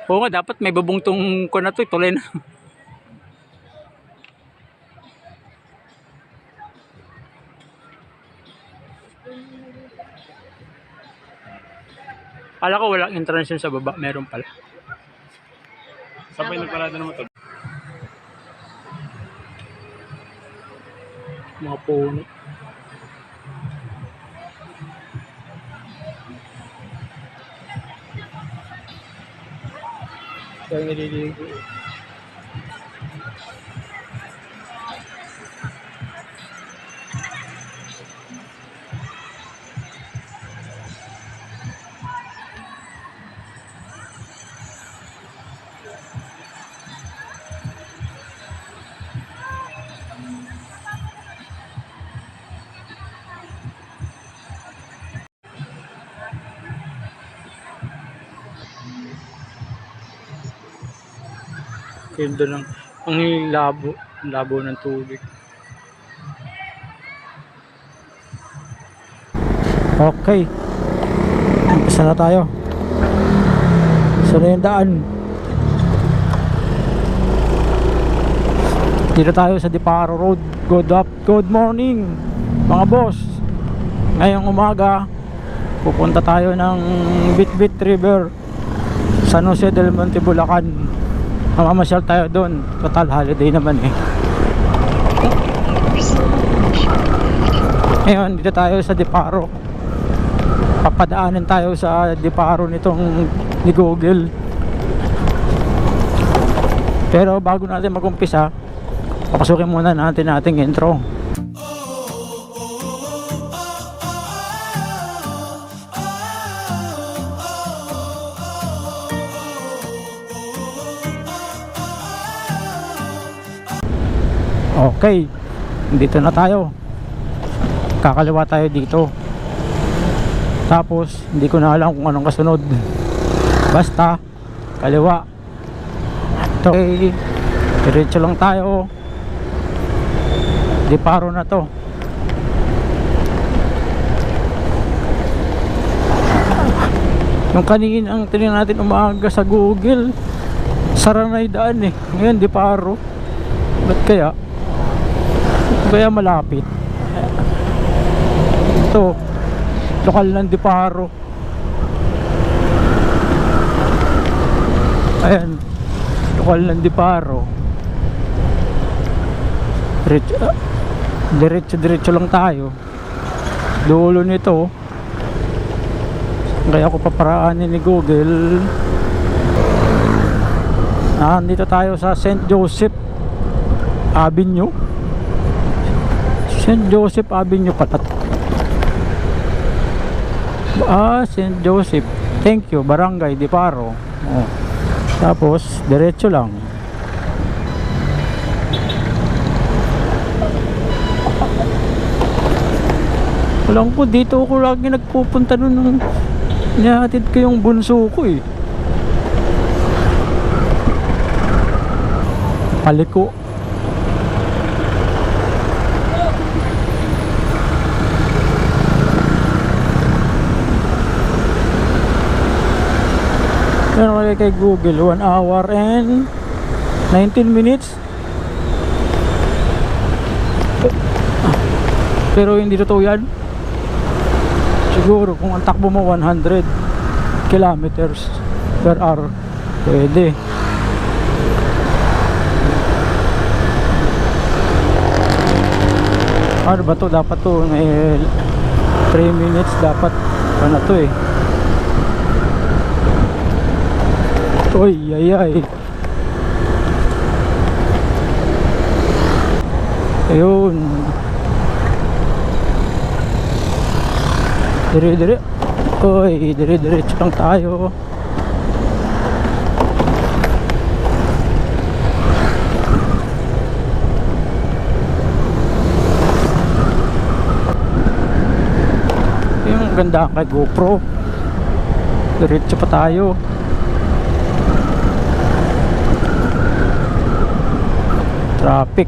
Oo nga, dapat may babungtong ko na to, tuloy na. Kala ko walang entrance yun sa baba, meron pala. Sabay nagparada ng motor. Mga puno. Kaya nililigo. Ganda lang. Ang labo ng tubig. Okay, umpisa na tayo. So na yung daan. Dito tayo sa Diparo Road. Good morning mga boss. Ngayong umaga pupunta tayo ng Bitbit River, San Jose del Monte, Bulacan. Mamamasyal tayo doon. Total holiday naman eh. Ngayon dito tayo sa Diparo. Papadaanin tayo sa Diparo nitong ni Google. Pero bago natin mag-umpisa, papasukin muna natin ating intro. Okay, dito na tayo. Kakaliwa tayo dito. Tapos hindi ko na alam kung anong kasunod. Basta kaliwa. Okay, diretso lang tayo. Diparo na to. Yung kanina ang tinignan natin umaga sa Google, Saranay daan eh. Ngayon Diparo. Ba't kaya? Kaya malapit. Ito lokal ng Diparo. Ayan, lokal ng Diparo. Diretso lang tayo. Dulo nito. Kaya ako paparaanin ni Google. Nandito tayo sa St. Joseph Avenue. St. Joseph Avenue pala. St. Joseph. Thank you, Barangay Diparo. Oh. Tapos diretso lang. Alam ko dito ako lagi nagpupunta nung nihatid ko yung bunso ko eh. Paliko. Pero kay Google 1 hour and 19 minutes. Pero hindi totoo yan. Siguro kung ang takbo mo 100 kilometers per hour, pwede. Ano ba to? Dapat to may 3 minutes dapat na to eh. Oy, ay. Ayun. Dire. Oy, dire-diretso lang tayo. Yung ganda kay GoPro. Diretso pa tayo. Traffic.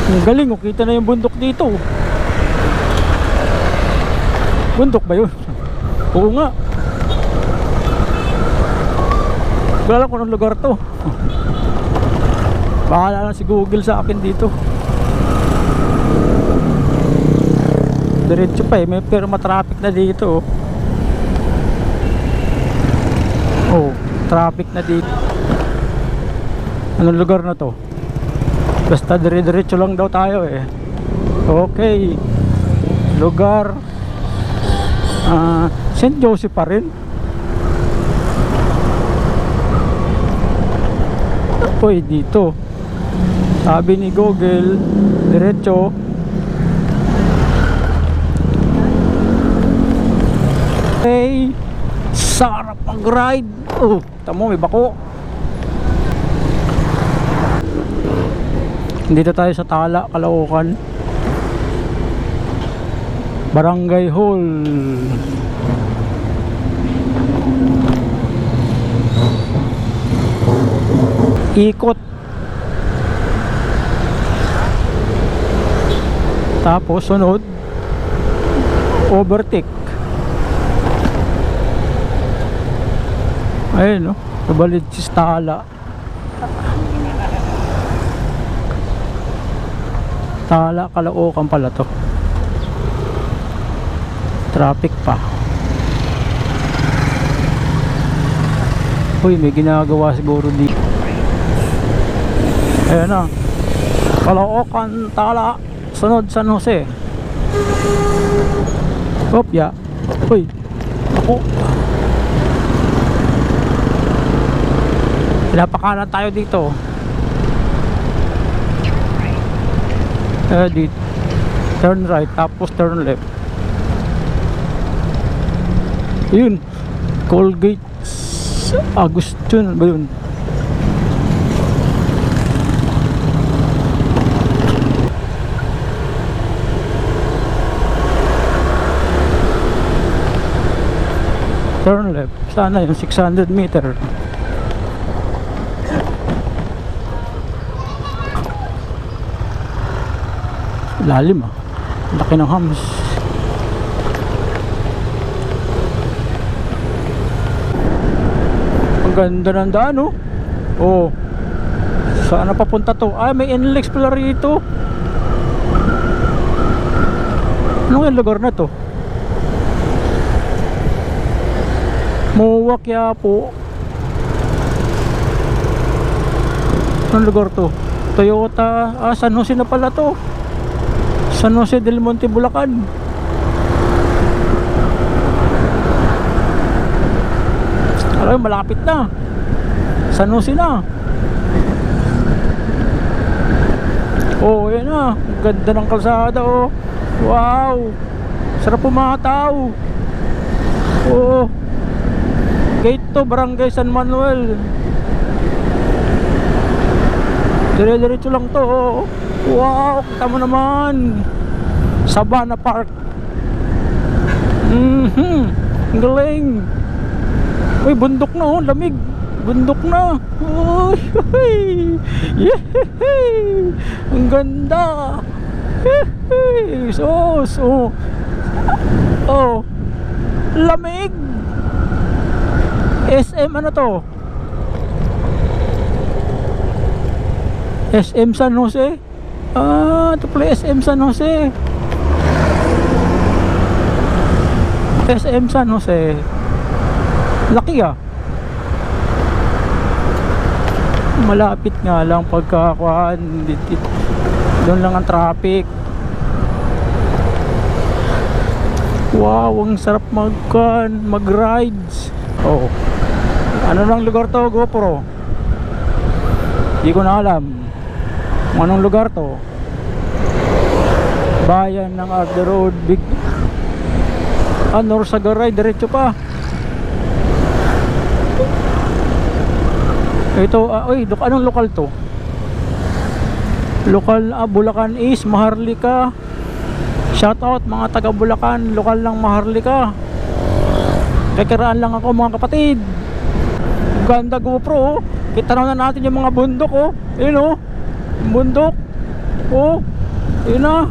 Ang galing, oh, kita na yung bundok dito. Bundok ba yun? Oo nga. Wala ko ng lugar to. Bahala lang si Google sa akin dito. Diretso pa eh, pero matraffic na dito. Oh, traffic na dito. Anong lugar na to? Basta dire-diretso lang daw tayo eh. Okay. Lugar St. Joseph pa rin. Uy, dito. Sabi ni Google, diretso. Hey, sarap mag-ride. Oh, tamo may bako. Dito tayo sa Tala, Caloocan. Barangay Hall. Ikot. Tapos sunod, overtake. Ayun, no? Nabalid si Tala. Tala, Caloocan pala to. Traffic pa. Uy, may ginagawa siguro dito. Ayan na, Caloocan, Tala, sunod San Jose. Opya. Uy, ako. Pinapakanan tayo dito. Dito turn right, tapos turn left. Yun, Colgate Agustin ba yun? Turn left, sana yung 600 meter. Lalim ah, laki ng hams. Ang ganda ng daan oh. Oh, saan na papunta to? Ay, may NLEX pala rito. Anong yung lugar na to? Muwa, Quiapo. Anong lugar to? Toyota. San Jose na pala to. San Jose del Monte, Bulacan. Alam, malapit na. San Jose na. Oh, yan na. Ganda ng kalsada oh. Wow. Sarap pumataw. Oh. Gate to, Barangay San Manuel. Dire-diretso lang to oh. Wow, kita mo naman Sabana Park. Ang galing. Uy, bundok na oh, lamig. Bundok na. Uy, yehey. Ang ganda. Yehey. So, oh, lamig. SM ano to? SM San Jose. Ito pala SM San Jose. SM San Jose. Laki ah. Malapit nga lang pagkakuan. Doon lang ang traffic. Wow, ang sarap mag-rides. Oh. Ano nang lugar to, GoPro? Hindi ko na alam. Anong lugar to? Bayan ng Arde Road, Big Norsagaray, diretso pa. Ito, uy, anong lokal to? Lokal, Bulacan East, Maharlika. Shout out mga taga Bulacan, lokal ng Maharlika. Kakiraan lang ako mga kapatid. Ganda GoPro oh. Kita na natin yung mga bundok oh. Ayun oh, bundok oh. Yun na.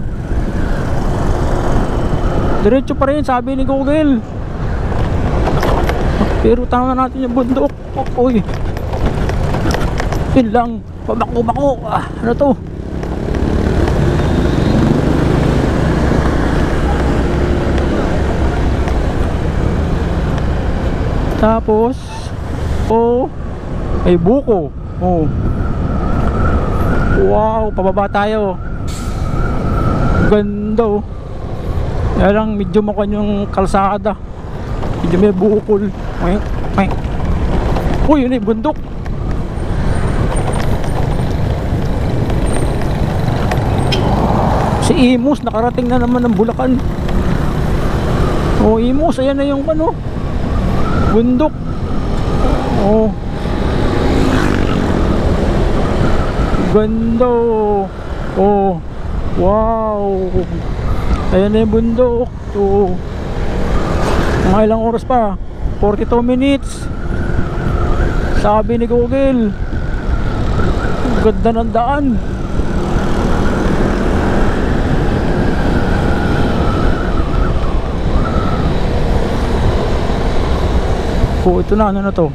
Diretso pa rin, sabi ni Google. Pero tama natin yung bundok. Uy. Yun lang. Pabako-bako. Ano to? Tapos may buko. Wow, pababa tayo. Ganda oh. Kaya lang medyo makuha yung kalsada. Medyo may bukol. Uy, yun yung bundok. Si Imus nakarating na naman ng Bulacan. Imus, ayan na yung ano, bundok. Ganda. Wow. Ayan na yung bundok. Mga ilang oras pa? 42 minutes. Sabi ni Google. Ganda ng daan. Ito na, ano na to?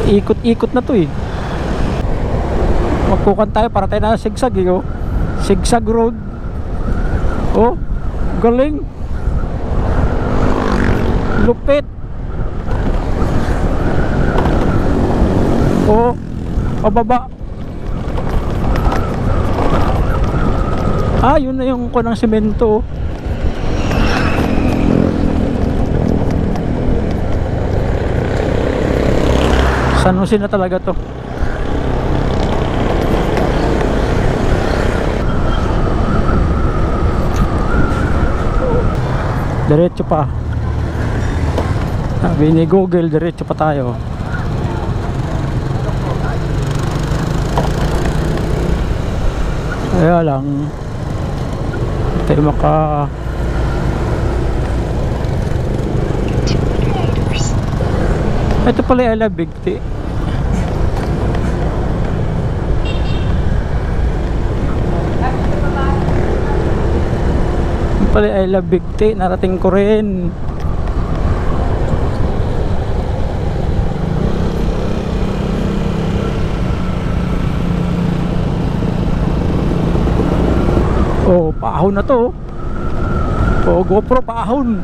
Ikot-ikot na to eh. Magkukan tayo para tayo na sigsag eh. Sigsag road. Galing. Lupit. Pababa. Yun na yung kunang semento. San Jose na talaga to. Diretso pa. Sabi ni Google, diretso pa tayo. Kaya lang tayo maka ito pala yung Ella Big T. Ito pala yung Ella Big T. Narating ko rin. Paahon na to. GoPro paahon.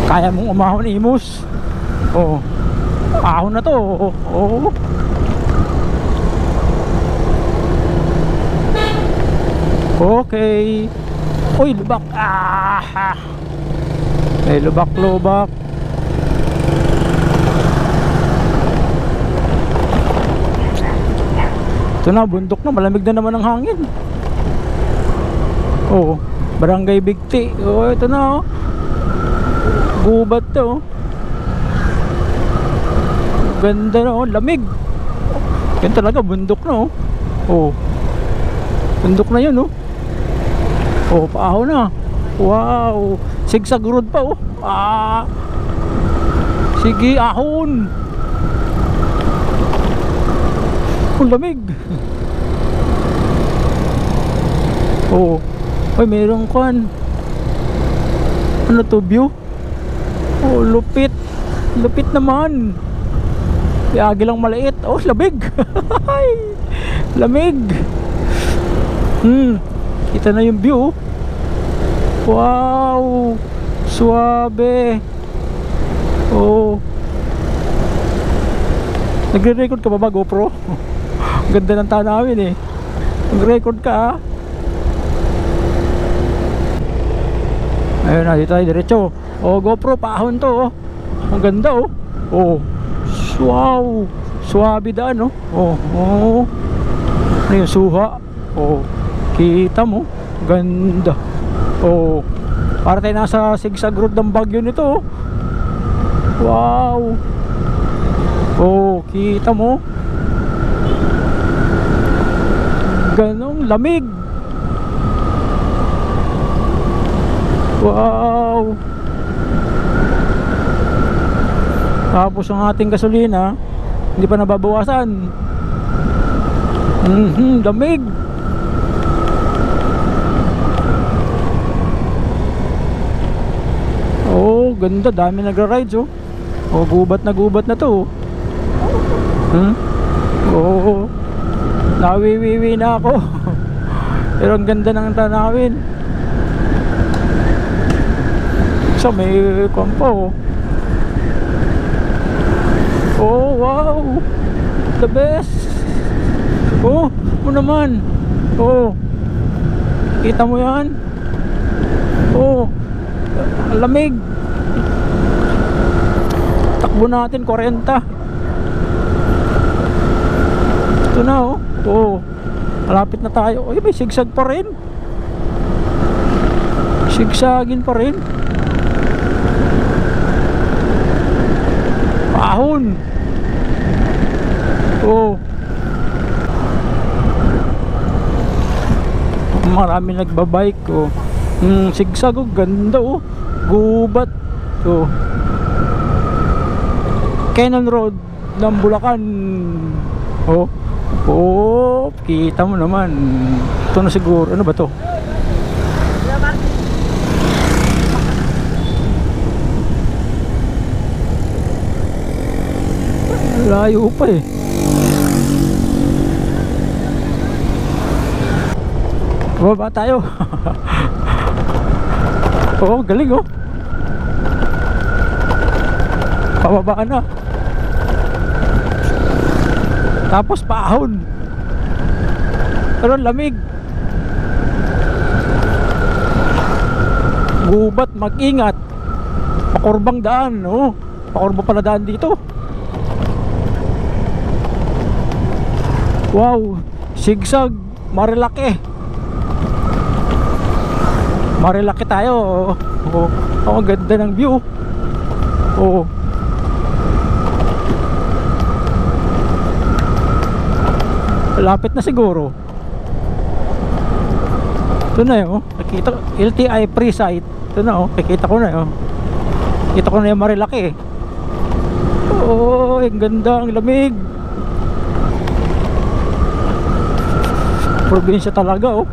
Kaya mong umahon, Imus. Paahon na to. Okay. Uy, lubak. May lubak-lubak. Ito na, bundok na, malamig na naman ang hangin. Barangay Big T. Ito na gubat to. Ganda na lamig. Yan talaga, bundok na bundok na yun paaho na. Wow, sigsag road pa sige, ahon. Lamig. Ay, mayroong kwan. Ano to, view? Lupit. Lupit naman. Agi lang maliit. Lamig. Lamig. Kita na yung view. Wow. Suabe. Nagre-record ka ba GoPro? Ganda ng tanawin Mag-record ka Ayun na, dito tayo diretso. GoPro, paahon to Ang ganda wow. Suwabe daan ano yung suha. Kita mo. Ganda. Para tayo nasa sigsag road ng Baguio nito Wow. Kita mo. Ganong lamig. Wow. Tapos ang ating gasolina hindi pa nababawasan. Damig. Oh, ganda, dami nagra-rides oh. Oh, gubat na to. Oh, nawiwiwi na ako. Pero ang ganda ng tanawin. So may kompo. Oh, wow. The best. Oh, mo naman. Oh. Kita mo 'yan? Oh. Lamig. Takbo natin 40. Ito na oh. Oh. Malapit na tayo. Ay, may sigsag pa rin. Sigsagin pa rin. Pahon. Oh. Marami nagbabike oh. Sigsag oh, ganda oh. Gubat oh. Cannon Road ng Bulacan. Oh. Oh, kita mo naman. Ito na siguro. Ano ba to? Layo pa eh. Baba tayo. Oh, galing oh. Pababaan na. Tapos paahon. Pero lamig. Gubat, mag-ingat. Pakurbang daan, oh. Pakurba pala daan dito. Wow, sigsag, Marilaki. Marilaki tayo. Oh, ang ganda ng view. Oh. Lapit na siguro. Ito na yun. Nakita, LTI pre-site. Ito na oh. Nakita ko na yun. Nakita ko na yung Marilaki. Oh, ang ganda, ang lamig. Probinsya talaga oh.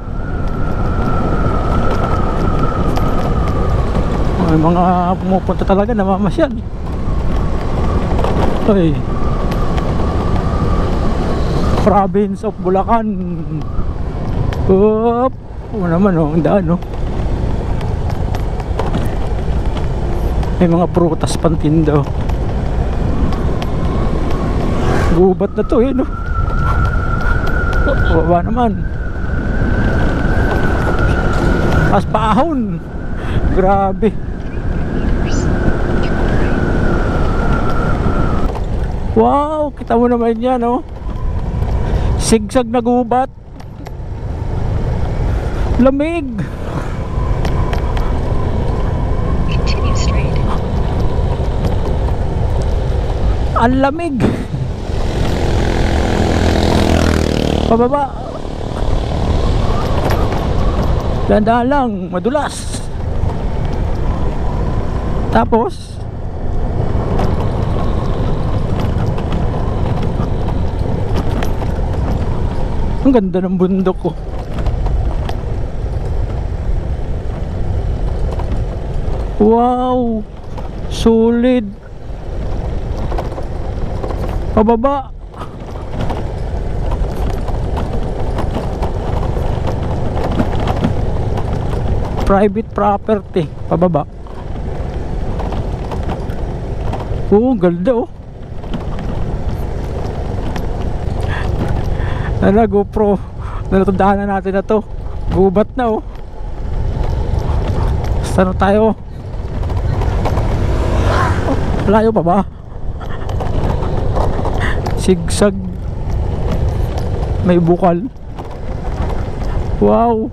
May mga pumupunta talaga, namamasyal. Ay, Province of Bulacan. Up. Oo naman oh, ang daan oh. May mga prutas pantinda oh. Gubat na to eh no. Baba naman. Pas paahon. Grabe. Wow, kita mo naman yan oh. Sigsag na gubat. Lamig. Continue straight. Ang lamig. Pababa. Dahan-dahan lang, madulas. Tapos ang ganda ng bundok ko. Wow, solid. Pababa. Private property. Pababa. Oh, ganda oh. Ano, GoPro. Natandaan na natin na to. Gubat na oh. Saan na tayo? Layo pa ba? Sigsag. May bukal. Wow.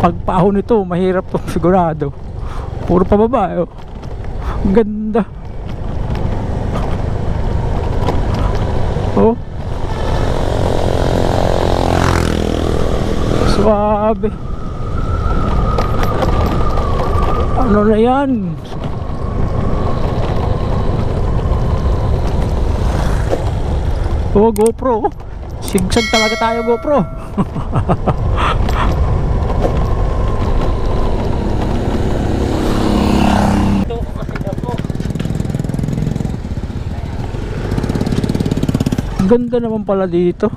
Pagpahon nito, mahirap to sigurado. Puro pababa oh. Ang ganda. Oh. Suabe. Ano na yan? Oh, GoPro. Sigsag talaga tayo, GoPro. Ganda naman pala dito.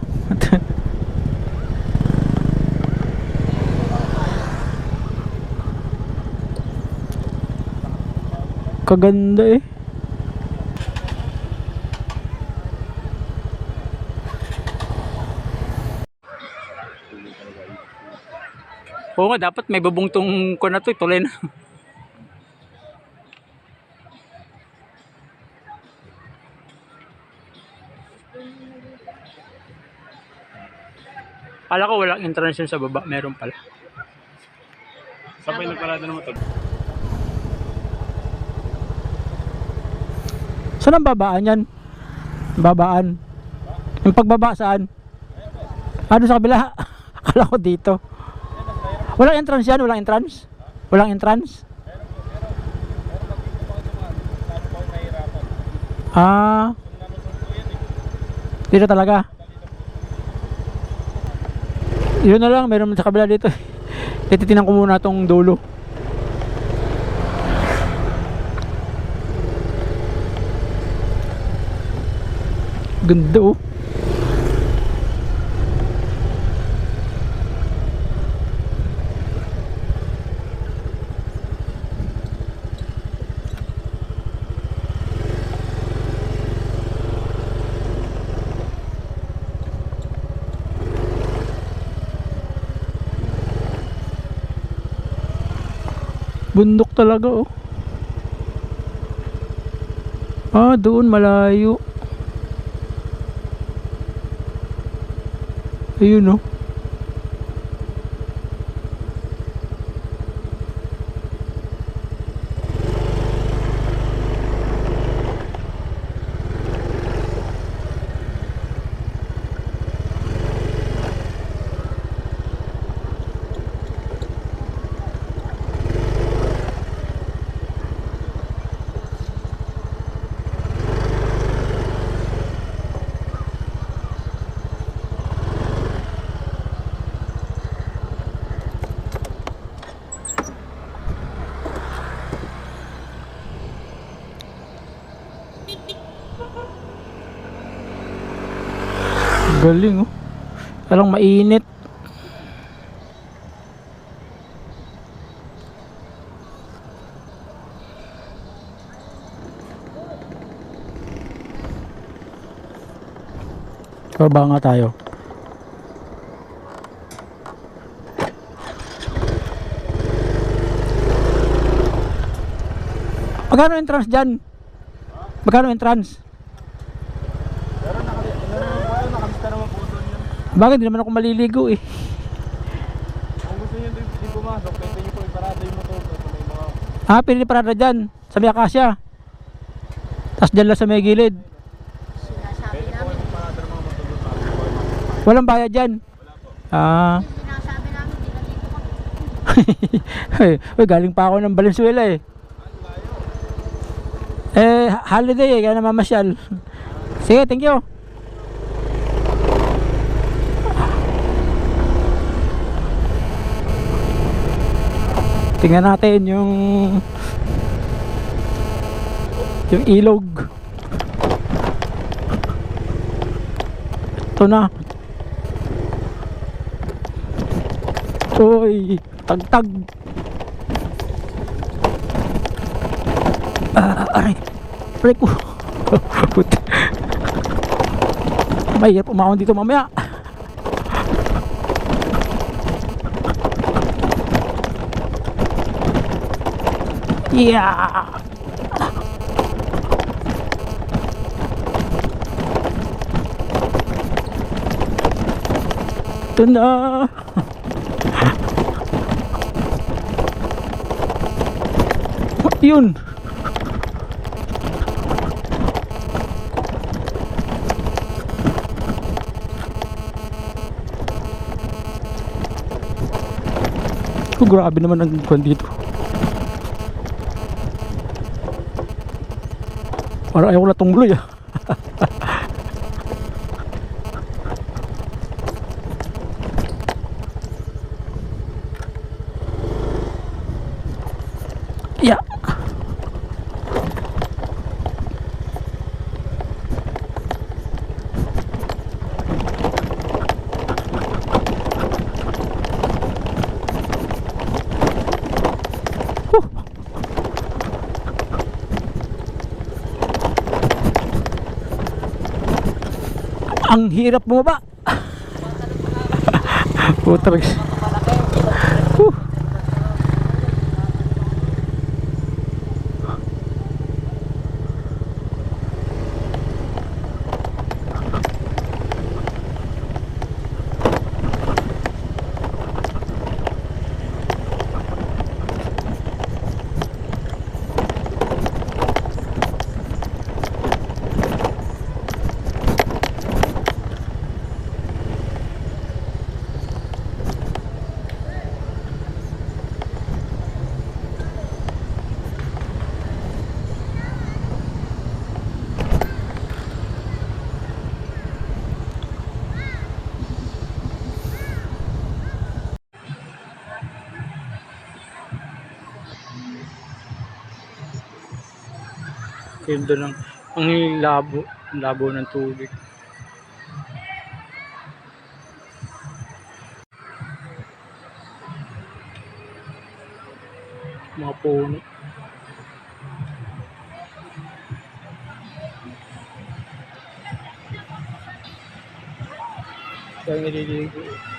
Kaganda eh. Oo nga, dapat may babungtong ko na to, tuloy na. Kala ko walang entrance yun sa baba, meron pala. Sabay nagparada ng motor. Saan ang babaan yan? Babaan. Yung pagbaba saan? Doon sa kabila. Akala ko dito. Walang entrance yan? Walang entrance? Walang entrance? Dito talaga. Yun na lang, meron sa kabila dito. Titinan ko muna tong dulo. Ganda oh. Bundok talaga oh. Doon malayo. Ayun oh. Galing oh. Alang mainit. Baba nga tayo. Magkano entrance dyan? Magkano entrance? Bakit di naman ako maliligo eh. Kung gusto nyo din pumasok, pwede nyo po iparada yung motor. May mga... Pwede parada dyan sa may akasya. Tapos dyan lang sa may gilid. Pwede po yung iparada ng mga motor. Walang bayad dyan. Sinasabi namin, di nandito kami. Uy, galing pa ako ng Valenzuela eh. Holiday eh, kaya namamasyal. Sige, thank you. Tingnan natin yung ilog. Ito na. Uy, tagtag. Aray. Break ko. Mahirap umahon dito mamaya. Yeah. Ito na. Yun. Oh, grabe naman ang kwan dito. Parang ayaw ko na tungloy ah. Ang hirap bumaba. Putrag. Ganda ng ang labo ng tubig. Mga puno. Kaya nililigo.